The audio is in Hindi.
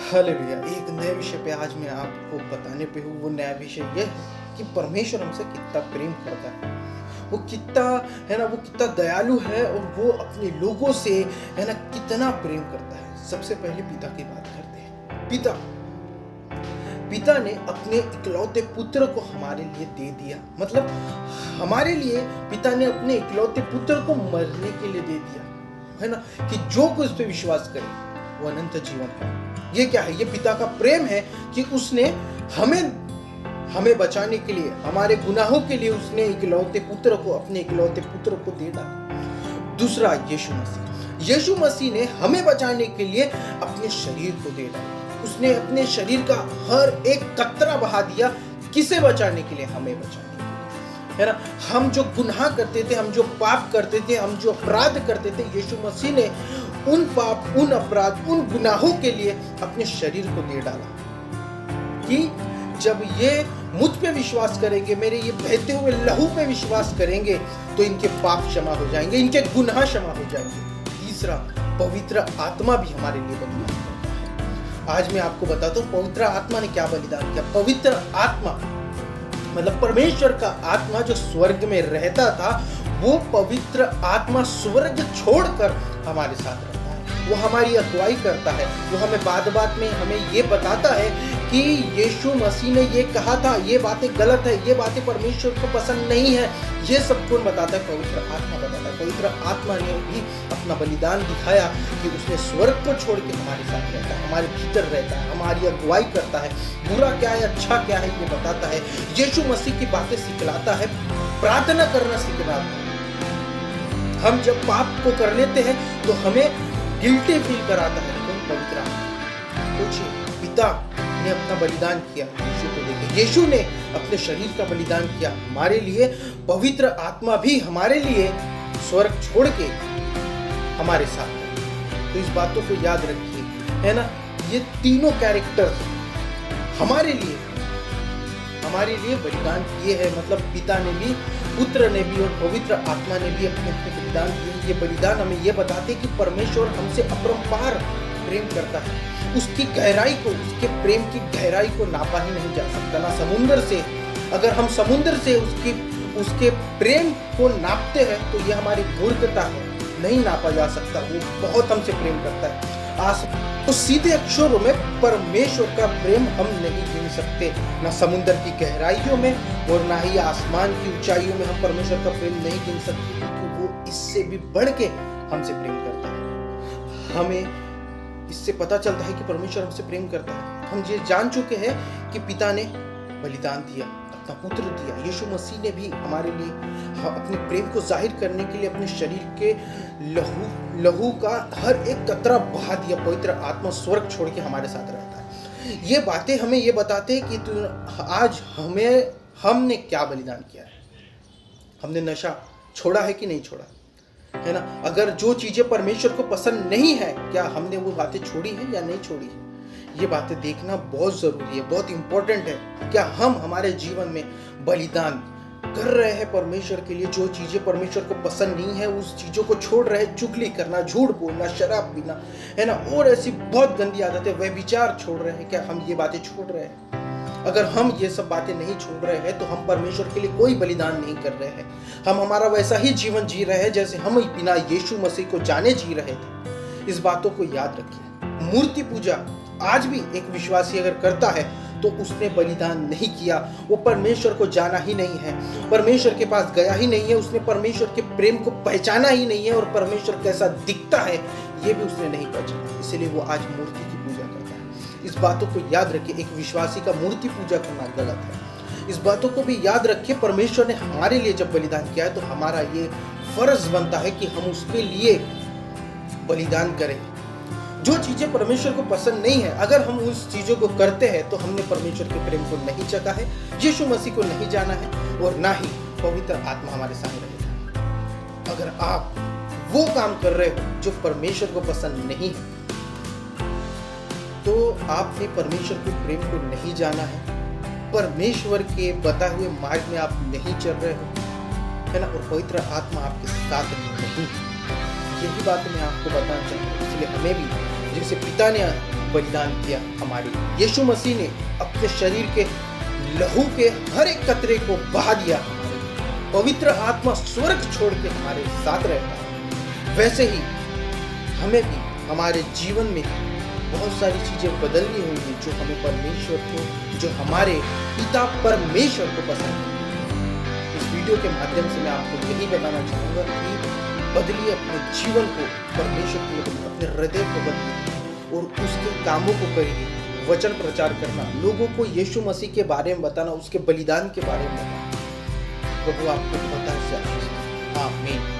हालेलुया। एक नए विषय पे आज मैं आपको बताने पे हूँ। वो नया विषय यह है कि परमेश्वर हमसे कितना प्रेम करता है, वो कितना है ना, वो कितना दयालु है और वो अपने लोगों से है ना कितना प्रेम करता है। सबसे पहले पिता की बात करते हैं। पिता ने अपने इकलौते पुत्र को हमारे लिए दे दिया। मतलब हमारे लिए पिता ने अपने इकलौते पुत्र को मरने के लिए दे दिया, है ना, कि जो कोई उस पर विश्वास करे वो अनंत जीवन पाए। ये क्या है? ये पिता का प्रेम है कि उसने हमें बचाने के लिए, हमारे गुनाहों के लिए उसने अपने इकलौते पुत्र को दे डाला। दूसरा, यीशु मसीह ने हमें बचाने के लिए अपने शरीर को दे डाला। उसने अपने शरीर का हर एक कतरा बहा दिया। किसे बचाने के लिए? हमें बचाने के लिए, है ना। हम जो गुनाह करते थे, हम जो पाप करते थे, हम जो अपराध करते थे, यीशु मसीह ने उन पाप, उन अपराध, उन गुनाहों के लिए अपने शरीर को दे डाला कि जब ये मुझ पे विश्वास करेंगे, मेरे ये बहते हुए लहू पे विश्वास करेंगे, तो इनके पाप क्षमा हो जाएंगे, इनके गुनाह क्षमा हो जाएंगे। तीसरा, पवित्र आत्मा भी हमारे लिए बलिदान करता है। आज मैं आपको बताता हूँ पवित्र आत्मा ने क्या बलिदान किया। पवित्र आत्मा मतलब परमेश्वर का आत्मा जो स्वर्ग में रहता था, वो पवित्र आत्मा स्वर्ग छोड़कर हमारे साथ रहता है। वो हमारी अगुवाई करता है। वो हमें बात में हमें ये बताता है कि यीशु मसीह ने ये कहा था, ये बातें गलत है, ये बातें परमेश्वर को पसंद नहीं है। ये सब कौन बताता है? पवित्र आत्मा बताता है। पवित्र आत्मा ने भी अपना बलिदान दिखाया कि उसने स्वर्ग को छोड़ के हमारे साथ रहता है, हमारे भीतर रहता है, हमारी अगुवाई करता है। बुरा क्या है, अच्छा क्या है, ये बताता है। यीशु मसीह की बातें सिखलाता है, प्रार्थना करना सिखलाता है। हम जब पाप को कर लेते हैं तो हमें गिल्टी फील कराता है। कौन? पवित्र आत्मा। सोचिए, पिता ने अपना बलिदान किया यीशु को देके, यीशु ने अपने शरीर का बलिदान किया हमारे लिए। पवित्र आत्मा भी हमारे लिए स्वर्ग छोड़ के हमारे साथ है। तो इस बातों को याद रखिए, है ना। ये तीनों कैरेक्टर्स हमारे लिए बलिदान किए हैं। मतलब पिता ने भी, पुत्र ने भी और पवित्र आत्मा ने भी अपने बलिदान किए। ये बलिदान हमें ये बताते कि परमेश्वर हमसे अपरंपार प्रेम करता है। उसकी गहराई को, उसके प्रेम की गहराई को नापा ही नहीं जा सकता, ना समुद्र से। अगर हम समुद्र से उसके प्रेम को नापते हैं तो ये हमारी मूर्खता है, नहीं नापा जा सकता। वो बहुत हमसे प्रेम करता है। तो सीधे अक्षरों में परमेश्वर का प्रेम हम नहीं गिन सकते, ना समुद्र की गहराइयों में और ना ही आसमान की ऊंचाइयों में हम परमेश्वर का प्रेम नहीं गिन सकते, क्योंकि वो इससे भी बढ़ के हमसे प्रेम करता है। हमें इससे पता चलता है कि परमेश्वर हमसे प्रेम करता है। हम ये जान चुके हैं कि पिता ने बलिदान दिया, अपना पुत्र दिया। यीशु मसीह ने भी हमारे लिए अपने प्रेम को जाहिर करने के लिए अपने शरीर के लहू का हर एक कतरा बहा दिया। पवित्र आत्मा स्वर्ग छोड़ के हमारे साथ रहता है। ये बातें हमें ये बताते हैं कि आज हमने क्या बलिदान किया है। हमने नशा छोड़ा है कि नहीं छोड़ा, है ना। अगर जो चीजें परमेश्वर को पसंद नहीं है, क्या हमने वो बातें छोड़ी है या नहीं छोड़ी है? ये बातें देखना बहुत जरूरी है, बहुत इंपॉर्टेंट है। क्या हम हमारे जीवन में बलिदान कर रहे हैं परमेश्वर के लिए? जो चीजें परमेश्वर को पसंद नहीं है उस चीजों को छोड़ रहे हैं। चुगली करना, झूठ बोलना, शराब पीना, है ना, और ऐसी बहुत गंदी आदतें, व्यभिचार छोड़ रहे हैं। क्या हम ये बातें छोड़ रहे हैं? अगर हम ये सब बातें नहीं छोड़ रहे हैं तो हम परमेश्वर के लिए कोई बलिदान नहीं कर रहे हैं। हम हमारा वैसा ही जीवन जी रहे हैं जैसे हम बिना यीशु मसीह को जाने जी रहे थे। इस बातों को याद रखिए। मूर्ति पूजा आज भी एक विश्वासी अगर करता है तो उसने बलिदान नहीं किया, वो परमेश्वर को जाना ही नहीं है, परमेश्वर के पास गया ही नहीं है, उसने परमेश्वर के प्रेम को पहचाना ही नहीं है, और परमेश्वर कैसा दिखता है ये भी उसने नहीं पहचाना। इसलिए वो आज मूर्ति की पूजा करता है। इस बातों को याद रखिए, एक विश्वासी का मूर्ति पूजा करना गलत है। इस बातों को भी याद रखिए, परमेश्वर ने हमारे लिए जब बलिदान किया है तो हमारा ये फर्ज बनता है कि हम उसके लिए बलिदान करें। जो चीजें परमेश्वर को पसंद नहीं है, अगर हम उस चीजों को करते हैं तो हमने परमेश्वर के प्रेम को नहीं चखा है, यीशु मसीह को नहीं जाना है, और ना ही पवित्र आत्मा हमारे साथ रहेगा। अगर आप वो काम कर रहे हो जो परमेश्वर को पसंद नहीं है, तो आपने परमेश्वर के प्रेम को नहीं जाना है, परमेश्वर के बताए हुए मार्ग में आप नहीं चल रहे हो, है ना, और पवित्र आत्मा आपके साथ नहीं। यही बात मैं आपको बताना चाहता हूँ। इसलिए हमें भी, जैसे पिता ने बलिदान किया हमारे लिए। यीशु मसीह ने अपने शरीर के लहू के हर एक कतरे को बहा दिया हमारे लिए। पवित्र आत्मा स्वर्ग छोड़ के हमारे साथ रहता है। वैसे ही हमें भी हमारे जीवन में बहुत सारी चीजें बदलनी होंगी जो हमें परमेश्वर को, जो हमारे पिता परमेश्वर को पसंद है। इस वीडियो के माध्यम से मैं आपको यही बताना चाहूंगा कि बदलिए अपने जीवन को परमेश्वर को, अपने हृदय को बदलिए और उसके कामों को करिए। वचन प्रचार करना, लोगों को यीशु मसीह के बारे में बताना, उसके बलिदान के बारे में बताना। प्रभु आपको बहुत आशीष दे। आमीन।